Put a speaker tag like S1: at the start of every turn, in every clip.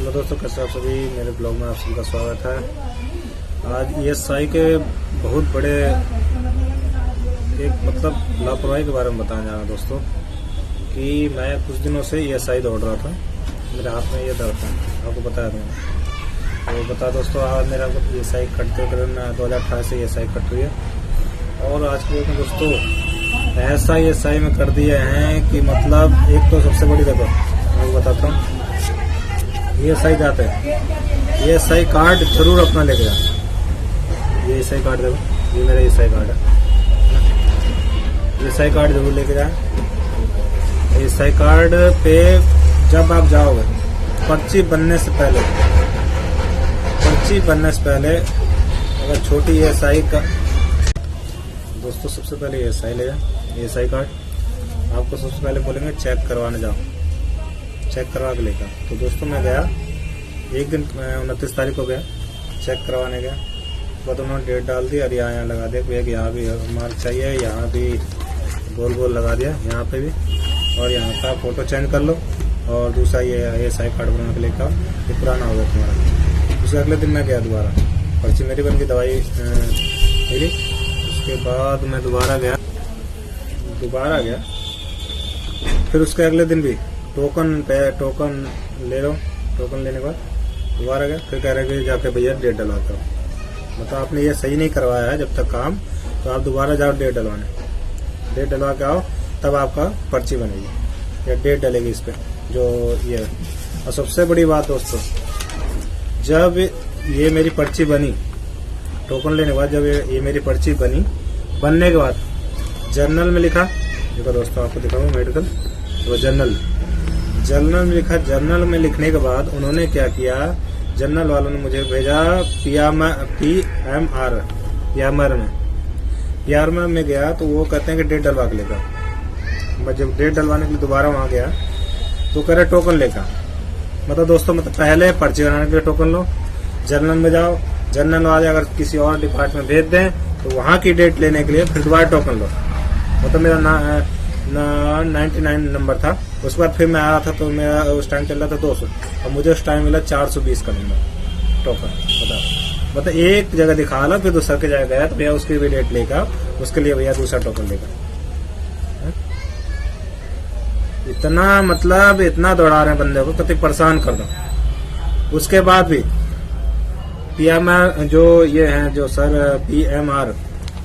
S1: Hello दोस्तों, कैसे आप सभी। मेरे ब्लॉग में आप सभी का स्वागत है। आज ESI के बहुत बड़े एक लापरवाही के बारे में बताने जा रहा हूँ दोस्तों कि मैं कुछ दिनों से ESI दौड़ रहा था। मेरे हाथ में ये दर्द था, आपको बताया था। तो बता दोस्तों, आज मेरा ESI कटते 2018 से ESI कट रही है। और आज के में दोस्तों ऐसा ESI में कर दिए हैं कि एक तो सबसे बड़ी देखो मैं बताता हूँ। ESI जाते हैं, ESI कार्ड जरूर अपना लेके जा। ये ESI कार्ड देखो, ये मेरा ESI कार्ड है। ESI कार्ड जरूर लेके जा। ESI कार्ड पे जब आप जाओगे, पर्ची बनने से पहले अगर छोटी ESI का दोस्तों, सबसे पहले ESI ले जा। ESI कार्ड आपको सबसे पहले बोलेंगे चेक करवाने जाओ, चेक करवा के लेकर। तो दोस्तों मैं गया, एक दिन 29 तारीख को गया, चेक करवाने गया। बाद उन्होंने डेट डाल दी और यहाँ लगा दिया कि यहाँ भी मार्क चाहिए, यहाँ भी गोल गोल लगा दिया, यहाँ पे भी। और यहाँ का फोटो चेंज कर लो और दूसरा ये ESI कार्ड बना के लेकर, ये पुराना हो गया तुम्हारा। उसके अगले दिन मैं गया दोबारा, पर्ची मेरी बन गई, दवाई मिली। उसके बाद मैं दोबारा गया, फिर उसके अगले दिन भी टोकन ले लो। टोकन लेने के बाद दोबारा गया, फिर कह रहे कि जाके भैया डेट डलवाता हूँ। आपने ये सही नहीं करवाया है जब तक काम, तो आप दोबारा जाओ डेट डलवाने। डेट डलवा के आओ, तब आपका पर्ची बनेगी या डेट डलेगी इस पे जो ये है। और सबसे बड़ी बात दोस्तों, जब ये मेरी पर्ची बनी, टोकन लेने के बाद जब ये मेरी पर्ची बनने के बाद जर्नल में लिखा, देखो दोस्तों आपको दिखाऊंगा मेडिकल, तो जर्नल में लिखा। जर्नल में लिखने के बाद उन्होंने क्या किया, जर्नल वालों ने मुझे भेजा PMR में गया। तो वो कहते हैं कि डेट डलवा के लेगा। मैं जब डेट डलवाने के लिए दोबारा वहां गया तो कह रहे टोकन लेगा। दोस्तों पहले पर्ची बनाने के लिए टोकन लो, जर्नल में जाओ, जर्नल वाले अगर किसी और डिपार्टमेंट भेज दें तो वहां की डेट लेने के लिए फिर दोबारा टोकन लो। मेरा 99 नंबर था। उसके बाद फिर मैं आया था तो मेरा उस टाइम चल रहा था 200 और मुझे उस टाइम मिला 420 का नंबर टोकन। एक जगह दिखा लो, फिर दूसरा की जगह गया तो भैया उसकी भी डेट लेगा, उसके लिए भैया दूसरा टोकन लेगा। इतना दौड़ा रहे हैं बंदे को, कति परेशान कर दो। उसके बाद भी PMR जो ये है, जो सर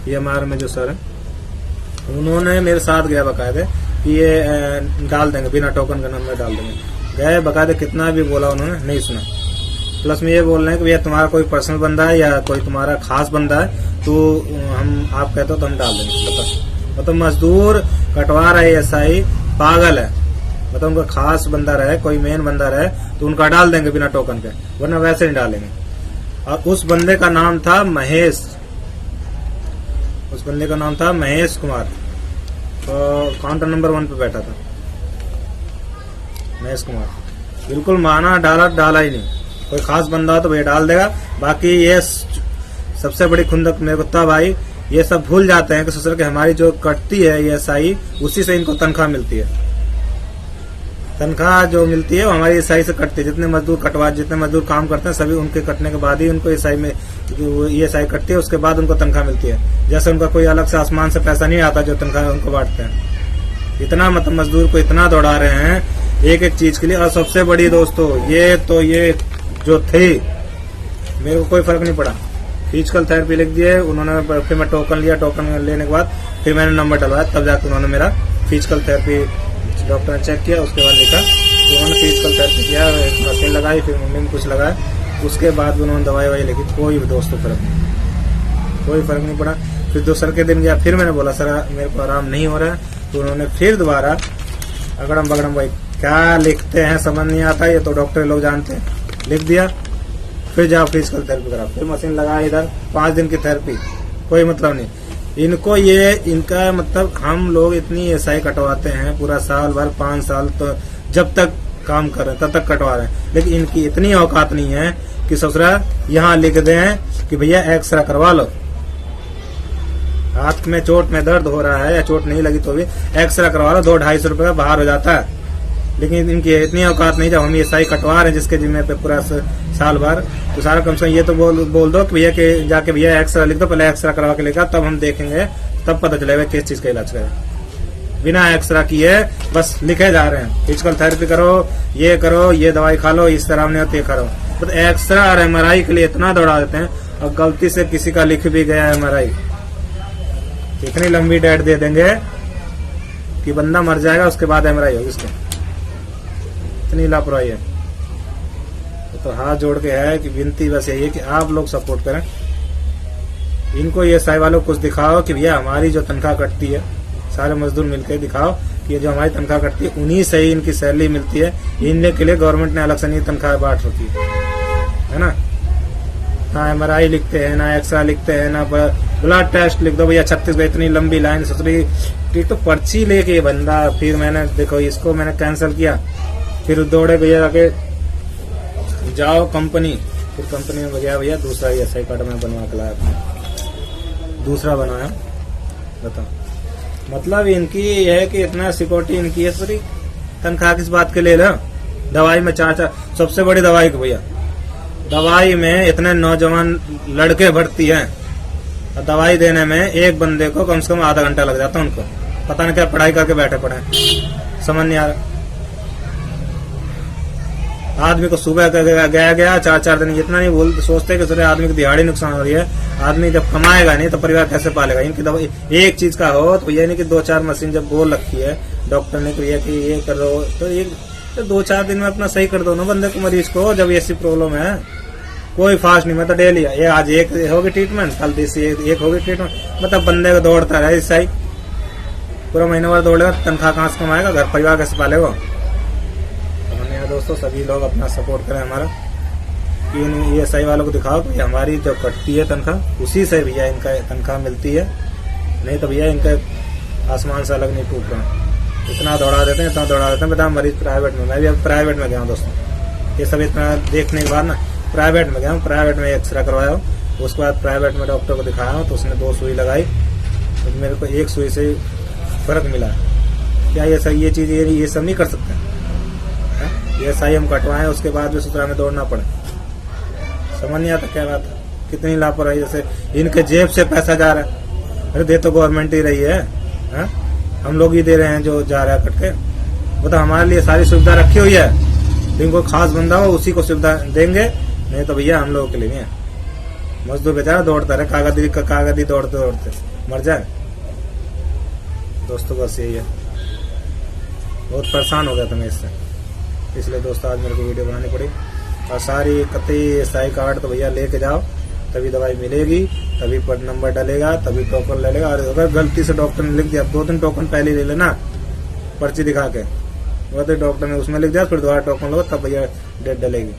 S1: PMR में जो सर है, उन्होंने मेरे साथ गया बकायदे कि ये डाल देंगे, बिना टोकन का नंबर डाल देंगे। गए बकायदे, कितना भी बोला उन्होंने नहीं सुना। प्लस में ये बोल रहे हैं कि भैया तुम्हारा कोई पर्सनल बंदा है या कोई तुम्हारा खास बंदा है तो आप कहते हो तो हम डाल देंगे। मजदूर कटवा रहे ESI पागल है। उनका खास बंदा रहे, कोई मेन बंदा रहे तो उनका डाल देंगे बिना टोकन के, वरना वैसे नहीं डालेंगे। और उस बंदे का नाम था महेश कुमार। तो काउंटर नंबर 1 पे बैठा था महेश कुमार। बिल्कुल माना, डाला ही नहीं। कोई खास बंदा हो तो भैया डाल देगा। बाकी ये सबसे बड़ी खुंदक मेरे को तब आई, ये सब भूल जाते हैं कि ससुर के हमारी जो कटती है ESI, उसी से इनको तनख्वाह मिलती है। तनख्वाह जो मिलती है वो हमारी ESI से कटती है। जितने मजदूर काम करते हैं सभी उनके कटने के बाद ही उनको ESI कटती है। उसके बाद उनको तनख्वाह मिलती है। जैसे उनका कोई अलग से आसमान से पैसा नहीं आता जो तनख्वाह उनको बांटते हैं। इतना मजदूर को इतना दौड़ा रहे हैं एक चीज के लिए। और सबसे बड़ी दोस्तों, ये जो थे, मेरे को कोई फर्क नहीं पड़ा। फिजिकल थेरेपी लिख दिए उन्होंने, फिर मैं टोकन लिया। टोकन लेने के बाद फिर मैंने नंबर डलवाया, तब जाकर उन्होंने मेरा फिजिकल थेरेपी डॉक्टर ने चेक किया। उसके बाद लिखा तो उन्होंने फिजिकल थेरेपी किया, मशीन लगाई, फिर मम्मी में कुछ लगाया। उसके बाद भी उन्होंने दवाई लिखी। कोई दोस्तों कोई फर्क नहीं पड़ा। फिर दूसरे के दिन गया, फिर मैंने बोला सर मेरे को आराम नहीं हो रहा है। तो उन्होंने फिर दोबारा अगड़म बगड़म भाई क्या लिखते हैं समझ नहीं आता, ये तो डॉक्टर लोग जानते हैं, लिख दिया। फिर जाओ फिजिकल थेरेपी करा, फिर मशीन लगा, इधर 5 दिन की थेरेपी, कोई मतलब नहीं इनको। इनका हम लोग इतनी ESI कटवाते हैं पूरा साल भर, 5 साल, तो जब तक काम कर रहे हैं तब तक कटवा रहे हैं। लेकिन इनकी इतनी औकात नहीं है कि ससुरा यहाँ लिख दें कि भैया एक्सरे करवा लो। हाथ में चोट में दर्द हो रहा है या चोट नहीं लगी तो भी एक्सरे करवा लो, 200-250 रुपए का बाहर हो जाता है। लेकिन इनकी इतनी औकात नहीं, जब हम ईएसआई कटवा रहे हैं जिसके जिम्मे पे पूरा साल भर, तो सारा कम से कम ये तो बोल दो कि भैया के जाके भैया एक्सरा लिख दो, पहले एक्सरा करवा के लेकर तब हम देखेंगे, तब पता चलेगा किस चीज का इलाज करें। बिना एक्सरा किए बस लिखे जा रहे हैं, फिजिकल थेरेपी करो, ये दवाई खा लो, इस तरह नहीं होती है करो, तो एक्सरा और एमआरआई के लिए इतना दौड़ा देते हैं। और गलती से किसी का लिख भी गया एमआरआई, इतनी लंबी डेट दे देंगे कि बंदा मर जाएगा, उसके बाद एमआरआई होगी उसके। इतनी लापरवाही है। तो हाथ जोड़ के है कि विनती बस यही है कि आप लोग सपोर्ट करें इनको, ये साई वालों को कुछ दिखाओ कि भैया हमारी जो तनख्वाह कटती है, सारे मजदूर मिलकर दिखाओ कि जो हमारी तनख्वाह कटती है उन्हीं से ही इनकी सैलरी मिलती है। इनके के लिए गवर्नमेंट ने अलग से नहीं तनख्वाह बांट रखी है ना। ना एमआरआई लिखते हैं, ना एक्सरा लिखते हैं, ना ब्लड टेस्ट लिख दो भैया 36 में इतनी लंबी लाइन ससुरी की, तो पर्ची लेके बंदा, फिर मैंने देखो इसको मैंने कैंसिल किया, फिर दौड़े भैया आके जाओ कंपनी, फिर कंपनी में भैया दूसरा ईएसआई कार्ड में बनवा के लाया, दूसरा बनाया। बताओ मतलब इनकी ये है कि इतना सिक्योरिटी इनकी है, सॉरी तनख्वाह किस बात के ले लो। दवाई में 4 सबसे बड़ी दवाई की भैया, दवाई में इतने नौजवान लड़के भर्ती हैं, और दवाई देने में एक बंदे को कम से कम आधा घंटा लग जाता है उनको, पता नहीं क्या पढ़ाई करके बैठे पड़े, समझ नहीं आ रहा। आदमी को सुबह गया 4 दिन, इतना नहीं सोचते कि सर आदमी की दिहाड़ी नुकसान हो रही है, आदमी जब कमाएगा नहीं तो परिवार कैसे पालेगा। इनकी दवाई एक चीज का हो तो ये नहीं कि 2-4 मशीन जब बोल रखी है डॉक्टर ने कि ये करो, तो 2-4 दिन में अपना सही कर दो ना बंदे को, मरीज को, जब ऐसी प्रॉब्लम है। कोई फास्ट नहीं, मतलब डेली ये आज एक होगी ट्रीटमेंट, कल दूसरी एक होगी ट्रीटमेंट, मतलब बंदे को दौड़ता रहे इससे ही पूरा महीना भर दौड़ेगा, तनख्वाह कहाँ से कमाएगा, घर परिवार कैसे पालेगा। दोस्तों सभी लोग अपना सपोर्ट करें हमारा, इन ईएसआई वालों को दिखाओ कि हमारी जो कटती है तनख्वाह उसी से भैया इनका तनख्वाह मिलती है, नहीं तो भैया इनका आसमान से अलग नहीं टूट रहा। इतना दौड़ा देते हैं, इतना दौड़ा देते हैं। बता मरीज प्राइवेट में, मैं भी अब प्राइवेट में गया हूँ दोस्तों, ये सब इतना देखने के बाद ना प्राइवेट में गया हूँ, प्राइवेट में एक्सरे करवाया हूँ, उसके बाद प्राइवेट में डॉक्टर को दिखाया हूँ, तो उसने 2 सुई लगाई, तो मेरे को 1 सुई से फर्क मिला। क्या ये चीज ये सब नहीं कर सकते? ईएसआई हम कटवाएं, उसके बाद भी ससुराल में दौड़ना पड़े, समझ नहीं आता क्या बात है। कितनी लापरवाही, जैसे इनके जेब से पैसा जा रहा है, अरे दे तो गवर्नमेंट ही रही है, हम लोग ही दे रहे हैं जो जा रहा है कटके। मतलब हमारे लिए सारी सुविधा रखी हुई है, तो इनको खास बंदा हो उसी को सुविधा देंगे, नहीं तो भैया हम लोगों के लिए नहीं है। मजदूर बेचारा दौड़ता रहे, कागदी दौड़ते दौड़ते मर जाए। दोस्तों बस यही है, बहुत परेशान हो गया था मैं इससे, इसलिए दोस्तों आज मेरे को वीडियो बनानी पड़ी। और सारी कतई ईएसआई कार्ड तो भैया लेके जाओ, तभी दवाई मिलेगी, तभी पर नंबर डलेगा, तभी टोकन ले लेगा। और अगर गलती से डॉक्टर ने लिख दिया 2-3 टोकन पहले ले लेना, पर्ची दिखा के, वो तो डॉक्टर ने उसमें लिख दिया, फिर दोबारा टोकन लो, तब भैया डेट डलेगी।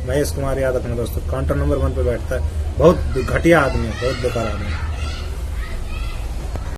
S1: महेश कुमार यादव अपना दोस्तों काउंटर नंबर 1 पे बैठता है, बहुत घटिया आदमी है, बहुत बेकार आदमी है।